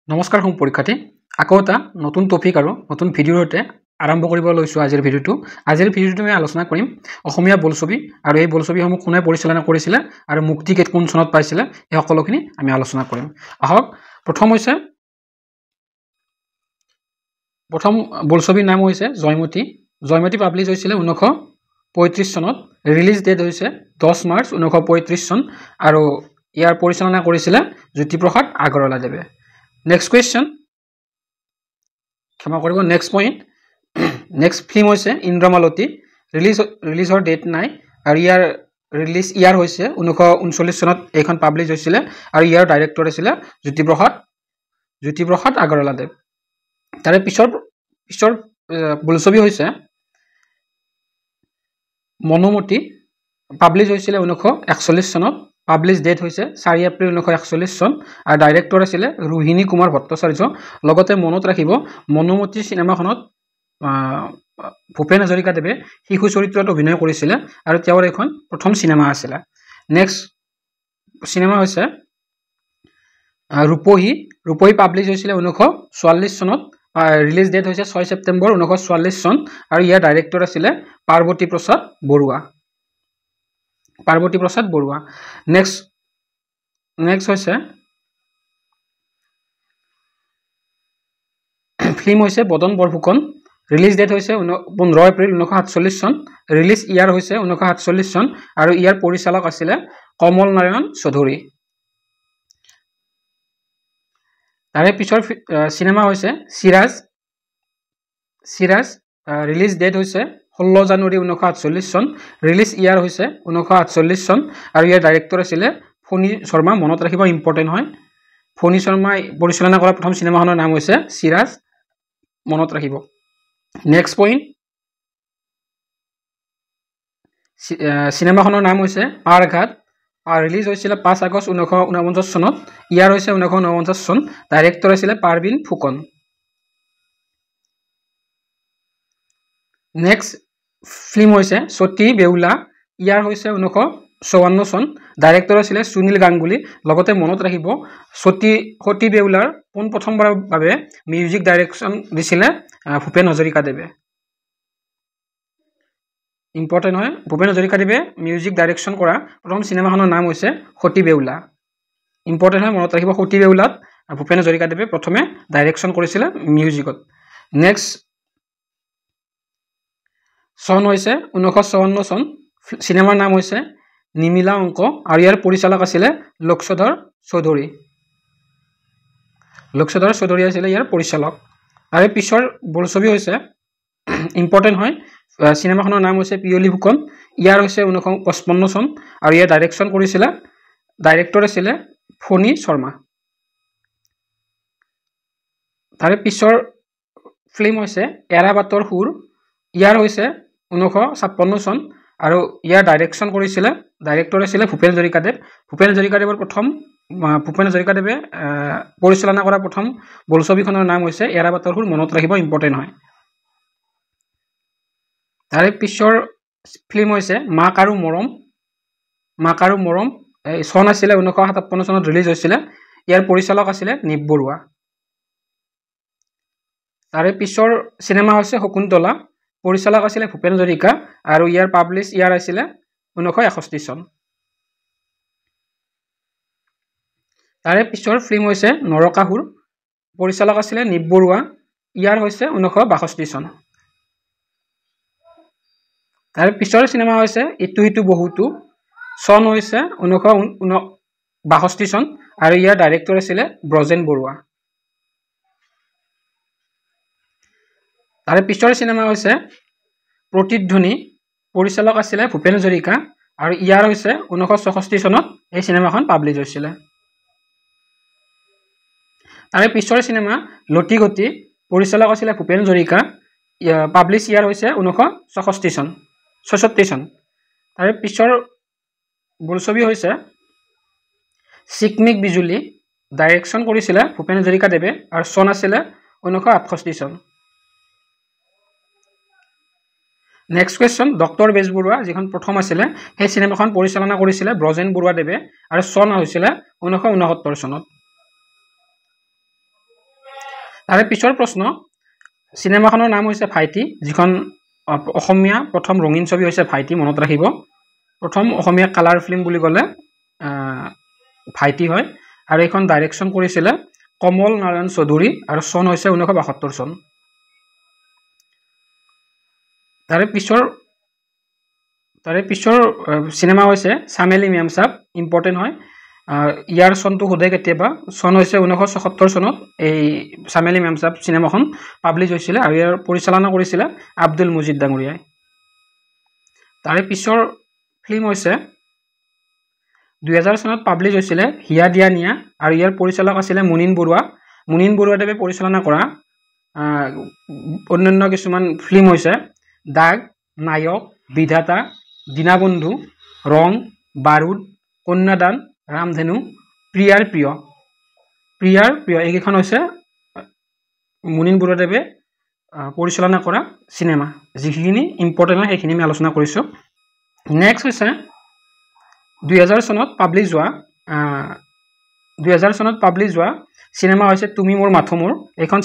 নমস্কাৰ পৰীক্ষাৰ্থী আকৌ এটা নতুন টপিক আৰু নতুন ভিডিঅ'ৰ সৈতে আৰম্ভ কৰিব লৈছো আজিৰ ভিডিঅ'টো আমি আলোচনা কৰিম অসমীয়া বোলছবি আৰু এই বোলছবিসমূহ কোনে পৰিচালনা কৰিছিল আৰু মুক্তি কোন চনত পাইছিল এই সকলোখিনি আমি আলোচনা কৰিম আহক প্ৰথম বোলছবিৰ নাম হৈছে জয়মতী পাব্লিছ হৈছিল 1935 চনত ৰিলিজ ডেট হৈছে 10 মাৰ্চ 1935 চন আৰু ইয়াৰ পৰিচালনা কৰিছিল জ্যোতিপ্ৰসাদ আগৰৱালাদেৱে Next question. ক্ষমা কৰিব next point. Next film হৈছে ইন্দ্ৰমালতী ৰিলিজ হোৱাৰ ডেট নাই আৰু ইয়াৰ ৰিলিজ ইয়াৰ হৈছে 1939 চনত এইখন পাবলিছ হৈছিল আৰু ইয়াৰ ডাইৰেক্টৰ আছিল জ্যোতিপ্ৰসাদ আগৰৱালাদেৱ তাৰে পিছৰ বোলছবি হৈছে মনোমতী পাবলিছ হৈছিল 1941 চনত Publish date হৈছে 4 এপ্ৰিল 1941 চন আৰু ডাইৰেক্টৰ আছিল ৰোহিণী কুমাৰ ভট্টাচাৰ্য লগতে মনত ৰাখিব মনোমতী সিনেমাখনত ভূপেন হাজৰিকাদেৱে শিশু চৰিত্ৰত অভিনয় কৰিছিল আৰু তেওঁৰ এখন প্ৰথম সিনেমা আছিল নেক্সট সিনেমা হৈছে ৰূপহী পাবলিছ হৈছিল 1944 চনত ৰিলিজ ডেট হৈছে 6 ছেপ্টেম্বৰ 1944 চন আৰু ইয়াৰ ডাইৰেক্টৰ আছিল পাৰ্বতী প্ৰসাদ বৰুৱা নেক্সট হৈছে ফিল্ম হৈছে বদন বৰফুকন ৰিলিজ ডেট হৈছে 15 এপ্ৰিল 1947 চন ৰিলিজ ইয়াৰ হৈছে 1947 চন আৰু ইয়াৰ পৰিচালক আছিল কমল নাৰায়ণ চৌধুৰী তাৰে পিছৰ সিনেমা হৈছে সিৰাজ ৰিলিজ ডেট হৈছে 16 জানুৱাৰী 1948 চন ৰিলিজ ইয়াৰ হৈছে 1948 চন আৰু ইয়াৰ ডাইৰেক্টৰ আছিল ফণী শৰ্মা মনত ৰাখিব ইম্পৰ্টেন্ট হয় ফণী শৰ্মাই পৰিচালনা কৰা প্ৰথম সিনেমাখনৰ নাম হৈছে সিৰাজ মনত ৰাখিব নেক্সট পইণ্ট সিনেমাখনৰ নাম হৈছে পাৰঘাট ৰিলিজ হৈছিল 5 আগষ্ট 1949 চনত ইয়াৰ হৈছে 1949 চন ডাইৰেক্টৰ আছিল পাৰবিন ফুকন নেক্সট ফিল্ম হৈছে সতী বেউলা ইয়াৰ হৈছে 1954 চন ডাইৰেক্টৰ আছিল সুনীল গাংগুলী লগতে মনত ৰাখিব সতী বেউলাৰ পোন প্ৰথমবাৰৰ বাবে মিউজিক ডাইৰেকচন দিছিল ভূপেন হাজৰিকাদেৱে ইম্পৰ্টেন্ট হয় ভূপেন হাজৰিকাদেৱে মিউজিক ডাইৰেকচন কৰা প্ৰথম সিনেমাখনৰ নাম হৈছে সতী বেউলা ইম্পৰ্টেন্ট হয় মনত ৰাখিব সতী বেউলাত ভূপেন হাজৰিকাদেৱে প্ৰথমে ডাইৰেকচন কৰিছিল মিউজিকত নেক্সট চন হৈছে 1954 চন সিনেমাৰ নাম হৈছে নিমিলা অংক আৰু ইয়াৰ পৰিচালক আছিল লক্ষধৰ চৌধুৰী আছিল ইয়াৰ পৰিচালক আৰু পিছৰ বোলছবি হৈছে ইম্পৰ্টেন্ট হয় সিনেমাখনৰ নাম হৈছে পিয়লি ফুকন ইয়াৰ হৈছে 1955 চন আৰু ইয়াৰ ডাইৰেকচন কৰিছিল ডাইৰেক্টৰ আছিল ফণী শৰ্মা তাৰে পিছৰ ফিল্ম হৈছে এৰাবাটৰ সুৰ ইয়াৰ হৈছে 1956 চন আৰু ইয়াৰ ডাইৰেকচন কৰিছিল ডাইৰেক্টৰ আছিল ভূপেন হাজৰিকাদেৱৰ প্ৰথম ভূপেন হাজৰিকাদেৱে পৰিচালনা কৰা প্ৰথম বোলছবিখনৰ নাম হৈছে এৰাবাটৰ সুৰ মনত ৰাখিব ইম্পৰ্টেন্ট হয় তাৰে পিছৰ ফিল্ম হৈছে মাক আৰু মৰম চন আছিল 1957 চনত ৰিলিজ হৈছিল ইয়াৰ পৰিচালক আছিল নিপ বৰুৱা তাৰে পিছৰ সিনেমা হৈছে শকুন্তলা পৰিচালক আছিল ভূপেন হাজৰিকা আৰু ইয়াৰ পাবলিছ ইয়াৰ আছিল 1961 চন তাৰে পিছৰ ফিল্ম হৈছে নৰকাসুৰ পৰিচালক আছিল নিপ বৰুৱা ইয়াৰ হৈছে 1962 চন তাৰে পিছৰ সিনেমা হৈছে ইটো বহুতো চন হৈছে 1962 চন আৰু ইয়াৰ ডাইৰেক্টৰ আছিল ব্ৰজেন বৰুৱা তাৰে পিছৰ সিনেমা হৈছে প্ৰতিধ্বনি পৰিচালক আছিল ভূপেন হাজৰিকা আৰু ইয়াৰ হৈছে 1964 চনত এই সিনেমাখন পাবলিছ হৈছিল তাৰে পিছৰ সিনেমা লটি গটি পৰিচালক আছিল ভূপেন হাজৰিকা পাবলিছ ইয়াৰ হৈছে 1966 চন তাৰে পিছৰ বোলছবি হৈছে চিকমিক বিজুলী ডাইৰেকচন কৰিছিল ভূপেন হাজৰিকাদেৱে আৰু চন আছিল 1968 চন নেক্সট কুৱেশ্যন ডক্টৰ বেজবৰুৱা যিখন প্ৰথম আছিল সেই সিনেমাখন পৰিচালনা কৰিছিল ব্ৰজেন বৰুৱাদেৱে আৰু চন হৈছিল 1969 চনত তাৰে পিছৰ প্ৰশ্ন চিনেমাখনৰ নাম হৈছে ভাইটি যিখন অসমীয়া প্ৰথম ৰঙীন ছবি হৈছে ভাইটি মনত ৰাখিব প্ৰথম অসমীয়া কালাৰ ফিল্ম বুলি ক'লে ভাইটি হয় আৰু এইখন ডাইৰেকশ্যন কৰিছিলে কমল নাৰায়ণ চৌধুৰী আৰু চন হৈছে 1972 চন তাৰে পিছৰ চিনেমা হৈছে চামেলি মেম সাহেব ইম্পৰ্টেন্ট হয় ইয়াৰ চনটো সোধে কেতিয়াবা চন হৈছে 1976 চনত এই চামেলি মেম সাহেব চিনেমাখন পাবলিছ হৈছিলে আৰু ইয়াৰ পৰিচালনা কৰিছিলে আব্দুল মুজিদ ডাঙৰীয়াই তাৰে পিছৰ ফিল্ম হৈছে 2000 চনত পাবলিছ হৈছিলে হিয়া দিয়া নিয়া আৰু ইয়াৰ পৰিচালক আছিল মুনিন বৰুৱাদেৱে পৰিচালনা কৰা অন্যান্য কিছুমান ফিল্ম হৈছে দাগ নায়ক বিধাতা দীনাবন্ধু ৰং বাৰুদ কন্যাদান ৰামধেনু প্ৰিয়াৰ প্ৰিয় এইকেইখন হৈছে মুনিন বৰুৱাদেৱে পৰিচালনা কৰা চিনেমা যিখিনি ইম্পৰ্টেন্ট হয় সেইখিনি আমি আলোচনা কৰিছো নেক্সট হৈছে 2000 চনত পাবলিছ হোৱা চিনেমা হৈছে তুমি মোৰ মাথো মোৰ এইখন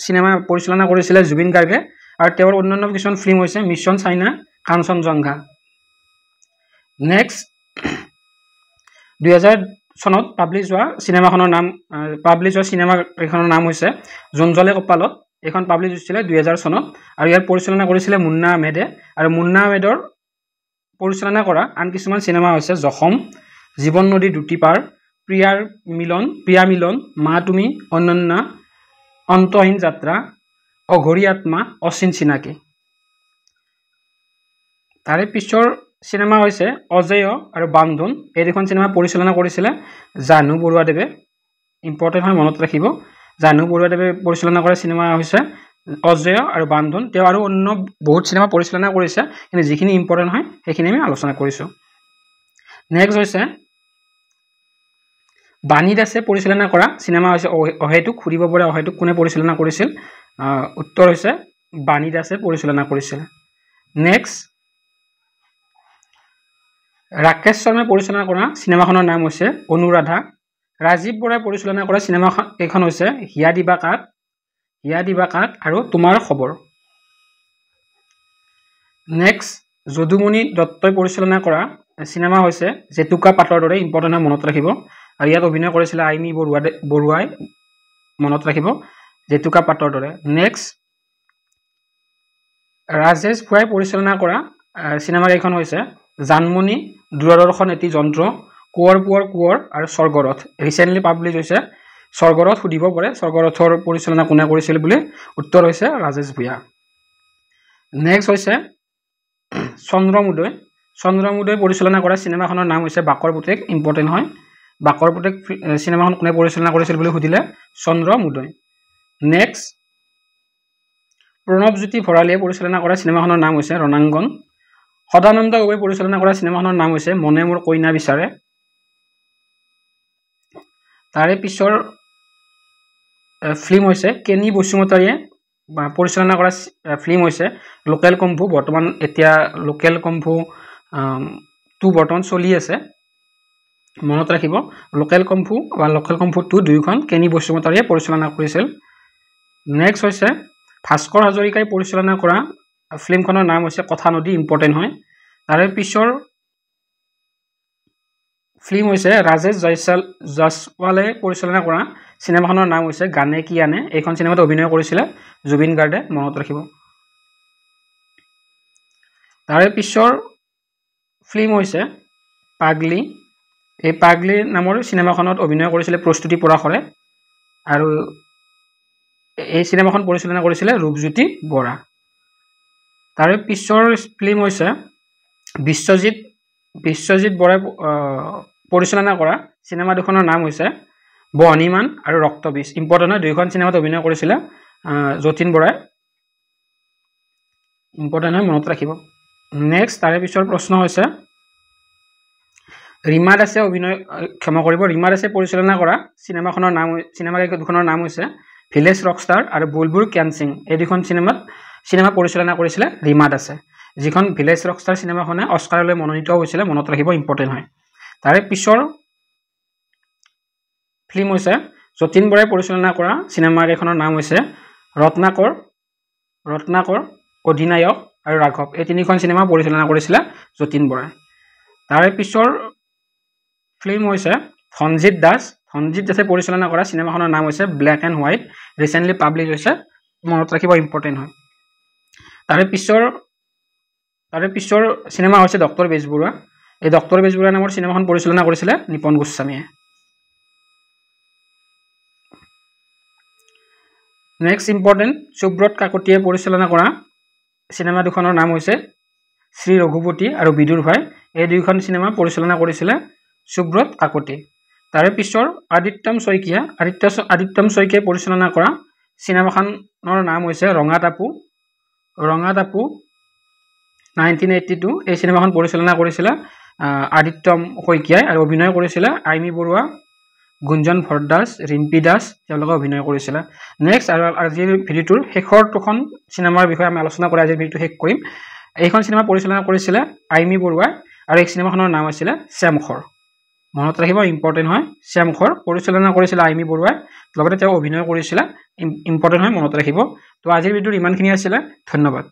চিনেমা পৰিচালনা কৰিছিলে জুবিন গাৰ্গে আৰু তেওঁৰ অন্যান্য কিছুমান ফিল্ম হৈছে মিছন চাইনা কাঞ্চনজংঘা নেক্সট 2000 চনত পাবলিছ হোৱা চিনেমাখনৰ নাম হৈছে জঞ্জলে কপালত এইখন পাবলিছ হৈছিলে 2000 চনত আৰু ইয়াৰ পৰিচালনা কৰিছিলে মুন্না আহমেদে আৰু মুন্না আহমেদৰ পৰিচালনা কৰা আন কিছুমান চিনেমা হৈছে জখম জীৱন নদী দুটি পাৰ প্ৰিয়া মিলন মা তুমি অনন্যা অন্তহীন যাত্ৰা অঘৰী আত্মা অচিন চিনাকি তাৰে পিছৰ চিনেমা হৈছে অজেয় আৰু বান্ধন এই দুখন চিনেমা পৰিচালনা কৰিছিলে জাহ্নু বৰুৱাদেৱে ইম্পৰ্টেন্ট হয় মনত ৰাখিব জাহ্নু বৰুৱাদেৱে পৰিচালনা কৰা চিনেমা হৈছে অজেয় আৰু বান্ধন তেওঁ আৰু অন্য বহুত চিনেমা পৰিচালনা কৰিছে কিন্তু যিখিনি ইম্পৰ্টেন্ট হয় সেইখিনি আমি আলোচনা কৰিছো নেক্সট হৈছে বাণী দাসে পৰিচালনা কৰা চিনেমা হৈছে অহেতুক খুৰিব পৰা অহেতুক কোনে পৰিচালনা কৰিছিল উত্তৰ হৈছে বাণী দাসে পৰিচালনা কৰিছিল নেক্সট ৰাকেশ শৰ্মাই পৰিচালনা কৰা চিনেমাখনৰ নাম হৈছে অনুৰাধা ৰাজীৱ বৰাই পৰিচালনা কৰা চিনেমা এখন হৈছে হিয়া দিবা কাক আৰু তোমাৰ খবৰ নেক্সট যদুমণি দত্তই পৰিচালনা কৰা চিনেমা হৈছে জেতুকা পাতৰ দৰে ইম্পৰ্টেন্ট মনত ৰাখিব আৰু ইয়াত অভিনয় কৰিছিল আইমি বৰুৱাই মনত ৰাখিব জেতুকা পাতৰ দৰে নেক্সট ৰাজেশ ভুৱাই পৰিচালনা কৰা চিনেমা এখন হৈছে জানমণি দূৰদৰ্শন এটি যন্ত্ৰ কোঁৱৰ আৰু স্বৰ্গৰথ ৰিসেন্টলি পাবলিছ হৈছে স্বৰ্গৰথ সুধিব পাৰে স্বৰ্গৰথৰ পৰিচালনা কোনে কৰিছিল বুলি উত্তৰ হৈছে ৰাজেশ ভুয়া নেক্সট হৈছে চন্দ্ৰমোদয় পৰিচালনা কৰা চিনেমাখনৰ নাম হৈছে বাকৰ পুতেক ইম্পৰ্টেন্ট হয় বাকৰ পুতেক চিনেমাখন কোনে পৰিচালনা কৰিছিল বুলি সুধিলে চন্দ্ৰমোদয় নেক্সট প্ৰণৱজ্যোতি ভৰালীয়ে পৰিচালনা কৰা চিনেমাখনৰ নাম হৈছে ৰণাংগন সদানন্দ গগৈ পৰিচালনা কৰা চিনেমাখনৰ নাম হৈছে মনে মোৰ কইনা বিচাৰে তাৰে পিছৰ ফিল্ম হৈছে কেনি বসুমতাৰীয়ে পৰিচালনা কৰা ফিল্ম হৈছে লোকেল কম্ফু বৰ্তমান এতিয়া লোকেল কম্ফু টু বৰ্তমান চলি আছে মনত ৰাখিব লোকেল কম্ফু 2 দুইখন কেনি বসুমতাৰীয়ে পৰিচালনা কৰিছিল নেক্সট হৈছে ভাস্কৰ হাজৰিকাই পৰিচালনা কৰা ফিল্মখনৰ নাম হৈছে কথা নদী ইম্পৰ্টেন্ট হয় তাৰে পিছৰ ফিল্ম হৈছে ৰাজেশ জয়সৱালে পৰিচালনা কৰা চিনেমাখনৰ নাম হৈছে গানে কি আনে এইখন চিনেমাত অভিনয় কৰিছিলে জুবিন গাৰ্গে মনত ৰাখিব তাৰে পিছৰ ফিল্ম হৈছে পাগলি এই পাগলি নামৰ চিনেমাখনত অভিনয় কৰিছিলে প্ৰস্তুতি পৰাশৰে আৰু এই চিনেমাখন পৰিচালনা কৰিছিলে ৰূপজ্যোতি বৰা তাৰে পিছৰ ফিল্ম হৈছে বিশ্বজিৎ বৰাই পৰিচালনা কৰা চিনেমা দুখনৰ নাম হৈছে বহনীমান আৰু ৰক্তবীজ ইম্পৰ্টেন্ট হয় দুইখন চিনেমাত অভিনয় কৰিছিলে যতীন বৰাই ইম্পৰ্টেন্ট হয় মনত ৰাখিব নেক্সট তাৰে পিছৰ প্ৰশ্ন হৈছে ৰীমা দাসে পৰিচালনা কৰা চিনেমা দুখনৰ নাম হৈছে ভিলেজ ৰকষ্টাৰ আৰু বুলবুল কেনসিং এই দুখন চিনেমা পৰিচালনা কৰিছিলে ৰীমা দাসে যিখন ভিলেজ ৰকষ্টাৰ চিনেমাখনে অস্কাৰলৈ মনোনীত হৈছিলে মনত ৰাখিব ইম্পৰ্টেন্ট হয় তাৰে পিছৰ ফিল্ম হৈছে যতীন বৰাই পৰিচালনা কৰা চিনেমা কেইখনৰ নাম হৈছে ৰত্নাকৰ, অধিনায়ক আৰু ৰাঘৱ। এই তিনিখন চিনেমা পৰিচালনা কৰিছিলে যতীন বৰাই। তাৰে পিছৰ ফিল্ম হৈছে ধনজিৎ দাসে পৰিচালনা কৰা চিনেমাখনৰ নাম হৈছে black and white. Recently publish হৈছে, মনত ৰাখিব ইম্পৰ্টেণ্ট হয়। তাৰে পিছৰ চিনেমা হৈছে ডক্টৰ বেজবৰুৱা। এই ডক্টৰ বেজবৰুৱা নামৰ চিনেমাখন পৰিচালনা কৰিছিলে নিপন গোস্বামীয়ে। নেক্সট ইম্পৰ্টেণ্ট, সুব্ৰত কাকতিয়ে পৰিচালনা কৰা চিনেমা দুখনৰ নাম হৈছে শ্ৰী ৰঘুপতি আৰু বিদুৰ ভাই। এই দুইখন চিনেমা পৰিচালনা কৰিছিলে সুব্ৰত কাকতি। তাৰে পিছৰ আদিত্যম শইকীয়াই পৰিচালনা কৰা চিনেমাখনৰ নাম হৈছে ৰঙা টাপু 1982। এই চিনেমাখন পৰিচালনা কৰিছিলে আদিত্যম শইকীয়াই আৰু অভিনয় কৰিছিলে আইমি বৰুৱা, গুঞ্জন ভৰদ্বাজ, ৰিম্পী দাস, তেওঁলোকে অভিনয় কৰিছিলে। নেক্সট আৰু আজিৰ ভিডিঅ'টোৰ শেষৰ দুখন চিনেমাৰ বিষয়ে আমি আলোচনা কৰি আজিৰ ভিডিঅ'টো শেষ কৰিম। এইখন চিনেমা পৰিচালনা কৰিছিলে আইমি বৰুৱাই আৰু এই চিনেমাখনৰ নাম আছিলে শ্যামখৰ। মনত ৰাখিব, ইম্পৰ্টেণ্ট হয়। শ্যামখৰ পৰিচালনা কৰিছিলে আইমি বৰুৱাই, লগতে তেওঁ অভিনয় কৰিছিলে, ইম্পৰ্টেণ্ট হয়, মনত ৰাখিব। তো আজিৰ ভিডিঅ'ত ইমানখিনি আছিলে, ধন্যবাদ।